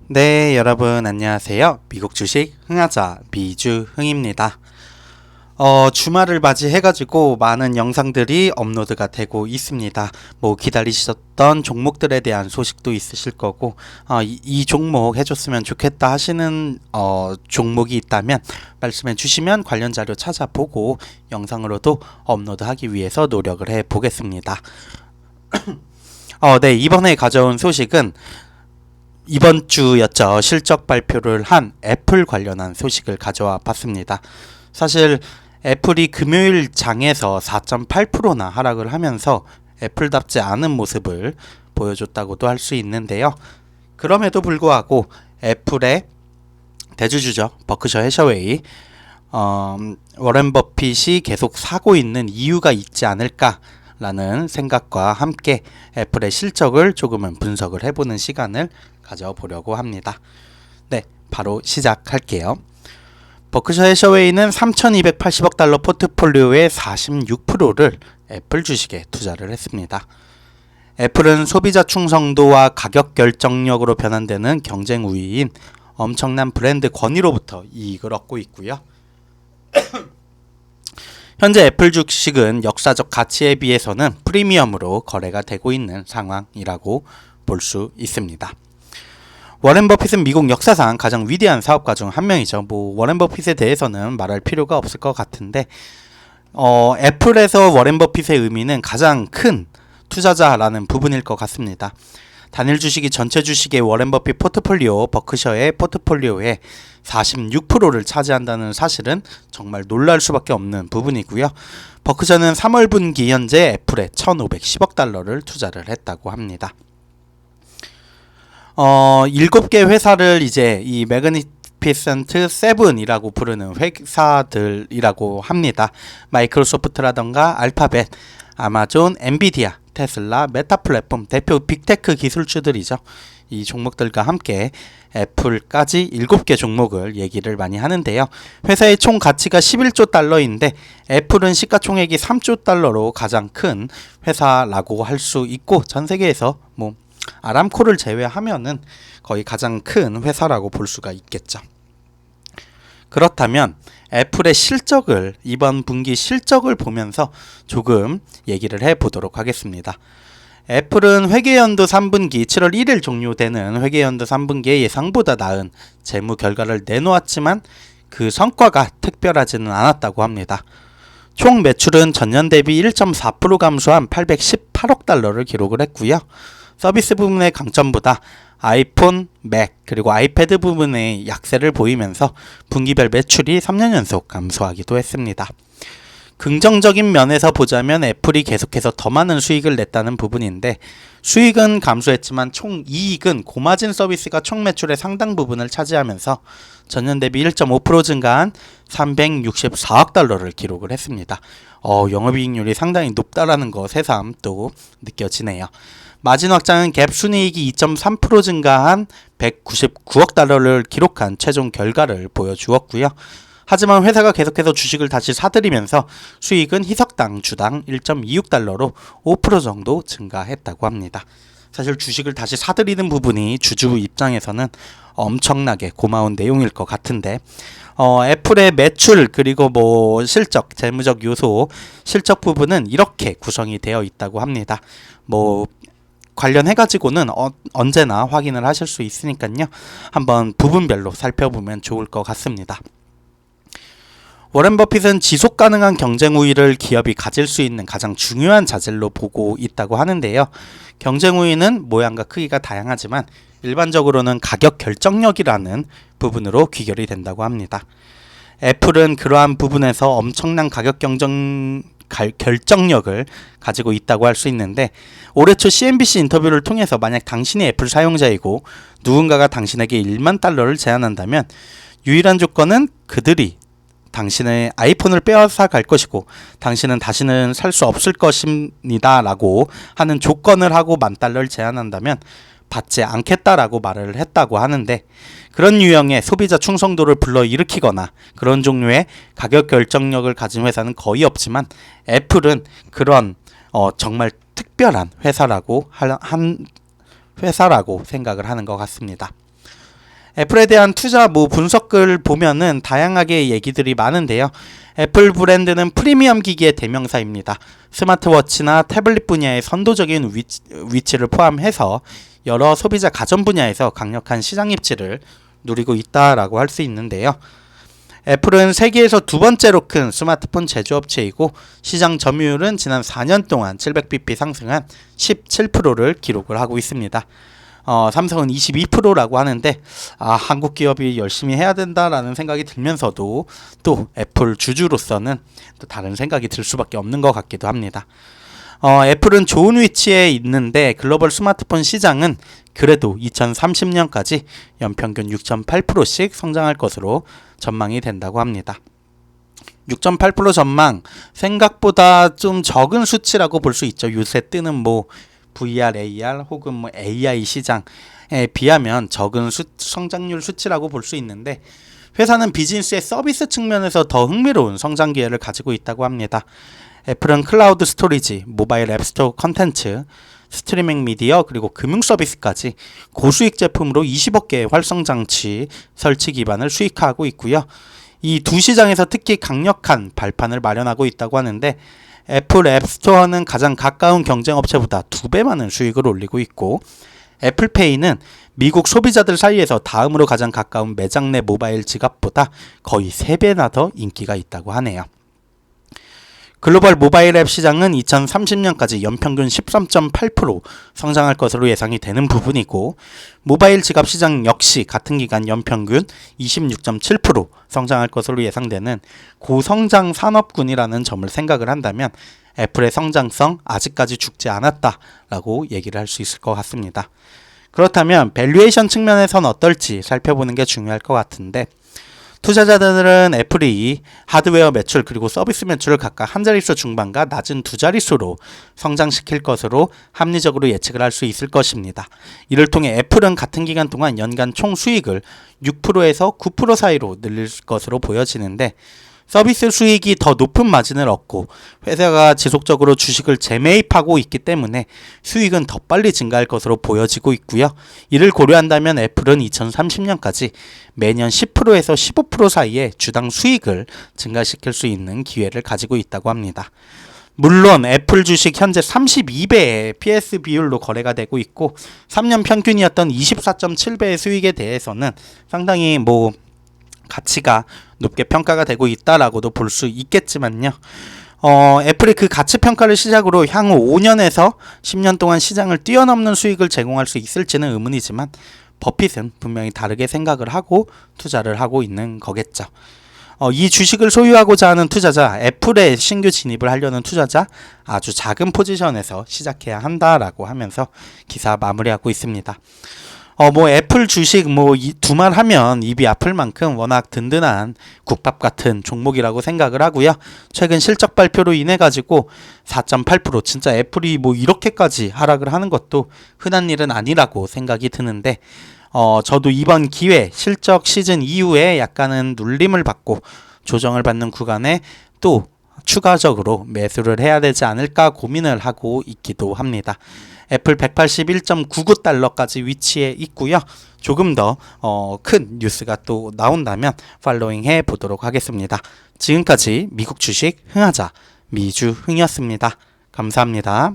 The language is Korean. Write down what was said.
네, 여러분 안녕하세요. 미국 주식 흥하자 미주흥입니다. 주말을 맞이해가지고 많은 영상들이 업로드가 되고 있습니다. 뭐 기다리셨던 종목들에 대한 소식도 있으실 거고, 이 종목 해줬으면 좋겠다 하시는 종목이 있다면 말씀해 주시면 관련 자료 찾아보고 영상으로도 업로드하기 위해서 노력을 해 보겠습니다. 네, 이번에 가져온 소식은 이번 주였죠. 실적 발표를 한 애플 관련한 소식을 가져와 봤습니다. 사실 애플이 금요일 장에서 4.8%나 하락을 하면서 애플답지 않은 모습을 보여줬다고도 할 수 있는데요. 그럼에도 불구하고 애플의 대주주죠. 버크셔 해셔웨이 워렌 버핏이 계속 사고 있는 이유가 있지 않을까라는 생각과 함께 애플의 실적을 조금은 분석을 해보는 시간을 가져보려고 합니다. 네, 바로 시작할게요. 버크셔 해셔웨이는 3,280억 달러 포트폴리오의 46%를 애플 주식에 투자를 했습니다. 애플은 소비자 충성도와 가격 결정력으로 변환되는 경쟁 우위인 엄청난 브랜드 권위로부터 이익을 얻고 있고요. 현재 애플 주식은 역사적 가치에 비해서는 프리미엄으로 거래가 되고 있는 상황이라고 볼 수 있습니다. 워렌 버핏은 미국 역사상 가장 위대한 사업가 중 한 명이죠. 워렌 버핏에 대해서는 말할 필요가 없을 것 같은데, 애플에서 워렌 버핏의 의미는 가장 큰 투자자라는 부분일 것 같습니다. 단일 주식이 전체 주식의 워렌 버핏 포트폴리오, 버크셔의 포트폴리오의 46%를 차지한다는 사실은 정말 놀랄 수밖에 없는 부분이고요. 버크셔는 3월 분기 현재 애플에 1,510억 달러를 투자를 했다고 합니다. 7개 회사를 이제 이 매그니피센트 7이라고 부르는 회사들이라고 합니다. 마이크로소프트라던가 알파벳, 아마존, 엔비디아, 테슬라, 메타 플랫폼 대표 빅테크 기술주들이죠. 이 종목들과 함께 애플까지 7개 종목을 얘기를 많이 하는데요. 회사의 총 가치가 11조 달러인데 애플은 시가총액이 3조 달러로 가장 큰 회사라고 할 수 있고, 전 세계에서 아람코를 제외하면은 거의 가장 큰 회사라고 볼 수가 있겠죠. 그렇다면 애플의 실적을, 이번 분기 실적을 보면서 조금 얘기를 해보도록 하겠습니다. 애플은 회계연도 3분기 7월 1일 종료되는 회계연도 3분기의 예상보다 나은 재무 결과를 내놓았지만 그 성과가 특별하지는 않았다고 합니다. 총 매출은 전년 대비 1.4% 감소한 818억 달러를 기록을 했고요. 서비스 부분의 강점보다 아이폰, 맥, 그리고 아이패드 부분의 약세를 보이면서 분기별 매출이 3년 연속 감소하기도 했습니다. 긍정적인 면에서 보자면 애플이 계속해서 더 많은 수익을 냈다는 부분인데, 수익은 감소했지만 총 이익은 고마진 서비스가 총 매출의 상당 부분을 차지하면서 전년 대비 1.5% 증가한 364억 달러를 기록을 했습니다. 영업이익률이 상당히 높다라는 거 새삼 또 느껴지네요. 마진 확장은 갭 순이익이 2.3% 증가한 199억 달러를 기록한 최종 결과를 보여주었고요. 하지만 회사가 계속해서 주식을 다시 사들이면서 수익은 희석당 주당 1.26달러로 5% 정도 증가했다고 합니다. 사실 주식을 다시 사들이는 부분이 주주 입장에서는 엄청나게 고마운 내용일 것 같은데, 애플의 매출 그리고 실적, 재무적 요소, 실적 부분은 이렇게 구성이 되어 있다고 합니다. 관련해가지고는 언제나 확인을 하실 수 있으니까요. 한번 부분별로 살펴보면 좋을 것 같습니다. 워렌 버핏은 지속 가능한 경쟁 우위를 기업이 가질 수 있는 가장 중요한 자질로 보고 있다고 하는데요. 경쟁 우위는 모양과 크기가 다양하지만 일반적으로는 가격 결정력이라는 부분으로 귀결이 된다고 합니다. 애플은 그러한 부분에서 엄청난 가격 결정력을 가지고 있다고 할 수 있는데, 올해 초 CNBC 인터뷰를 통해서 만약 당신이 애플 사용자이고 누군가가 당신에게 1만 달러를 제안한다면 유일한 조건은 그들이 당신의 아이폰을 빼앗아 갈 것이고 당신은 다시는 살 수 없을 것입니다 라고 하는 조건을 하고 10,000달러를 제안한다면 받지 않겠다라고 말을 했다고 하는데, 그런 유형의 소비자 충성도를 불러일으키거나 그런 종류의 가격 결정력을 가진 회사는 거의 없지만 애플은 그런 정말 특별한 회사라고 생각을 하는 것 같습니다. 애플에 대한 투자 분석을 보면은 다양하게 얘기들이 많은데요. 애플 브랜드는 프리미엄 기기의 대명사입니다. 스마트워치나 태블릿 분야의 선도적인 위치를 포함해서 여러 소비자 가전 분야에서 강력한 시장 입지를 누리고 있다라고 할 수 있는데요. 애플은 세계에서 두 번째로 큰 스마트폰 제조업체이고 시장 점유율은 지난 4년 동안 700bp 상승한 17%를 기록을 하고 있습니다. 삼성은 22%라고 하는데 한국 기업이 열심히 해야 된다라는 생각이 들면서도 또 애플 주주로서는 또 다른 생각이 들 수밖에 없는 것 같기도 합니다. 애플은 좋은 위치에 있는데 글로벌 스마트폰 시장은 그래도 2030년까지 연평균 6.8%씩 성장할 것으로 전망이 된다고 합니다. 6.8% 전망 생각보다 좀 적은 수치라고 볼 수 있죠. 요새 뜨는 VR, AR 혹은 AI 시장에 비하면 적은 성장률 수치라고 볼 수 있는데 회사는 비즈니스의 서비스 측면에서 더 흥미로운 성장 기회를 가지고 있다고 합니다. 애플은 클라우드 스토리지, 모바일 앱스토어 컨텐츠, 스트리밍 미디어 그리고 금융 서비스까지 고수익 제품으로 20억 개의 활성 장치 설치 기반을 수익화하고 있고요. 이 두 시장에서 특히 강력한 발판을 마련하고 있다고 하는데 애플 앱스토어는 가장 가까운 경쟁업체보다 2배 많은 수익을 올리고 있고 애플페이는 미국 소비자들 사이에서 다음으로 가장 가까운 매장 내 모바일 지갑보다 거의 3배나 더 인기가 있다고 하네요. 글로벌 모바일 앱 시장은 2030년까지 연평균 13.8% 성장할 것으로 예상이 되는 부분이고 모바일 지갑 시장 역시 같은 기간 연평균 26.7% 성장할 것으로 예상되는 고성장 산업군이라는 점을 생각을 한다면 애플의 성장성 아직까지 죽지 않았다라고 얘기를 할 수 있을 것 같습니다. 그렇다면 밸류에이션 측면에선 어떨지 살펴보는 게 중요할 것 같은데 투자자들은 애플이 하드웨어 매출 그리고 서비스 매출을 각각 한 자릿수 중반과 낮은 두 자릿수로 성장시킬 것으로 합리적으로 예측을 할 수 있을 것입니다. 이를 통해 애플은 같은 기간 동안 연간 총 수익을 6%에서 9% 사이로 늘릴 것으로 보여지는데 서비스 수익이 더 높은 마진을 얻고 회사가 지속적으로 주식을 재매입하고 있기 때문에 수익은 더 빨리 증가할 것으로 보여지고 있고요. 이를 고려한다면 애플은 2030년까지 매년 10%에서 15% 사이에 주당 수익을 증가시킬 수 있는 기회를 가지고 있다고 합니다. 물론 애플 주식 현재 32배의 PS 비율로 거래가 되고 있고 3년 평균이었던 24.7배의 수익에 대해서는 상당히 가치가 높게 평가가 되고 있다라고도 볼 수 있겠지만요. 애플이 그 가치 평가를 시작으로 향후 5년에서 10년 동안 시장을 뛰어넘는 수익을 제공할 수 있을지는 의문이지만 버핏은 분명히 다르게 생각을 하고 투자를 하고 있는 거겠죠. 이 주식을 소유하고자 하는 투자자, 애플에 신규 진입을 하려는 투자자 아주 작은 포지션에서 시작해야 한다라고 하면서 기사 마무리하고 있습니다. 애플 주식 두말 하면 입이 아플 만큼 워낙 든든한 국밥 같은 종목이라고 생각을 하고요. 최근 실적 발표로 인해 가지고 4.8% 진짜 애플이 이렇게까지 하락을 하는 것도 흔한 일은 아니라고 생각이 드는데 저도 이번 기회 실적 시즌 이후에 약간은 눌림을 받고 조정을 받는 구간에 또 추가적으로 매수를 해야 되지 않을까 고민을 하고 있기도 합니다. 애플 181.99달러까지 위치해 있고요. 조금 더 큰 뉴스가 또 나온다면 팔로잉 해 보도록 하겠습니다. 지금까지 미국 주식 흥하자 미주흥이었습니다. 감사합니다.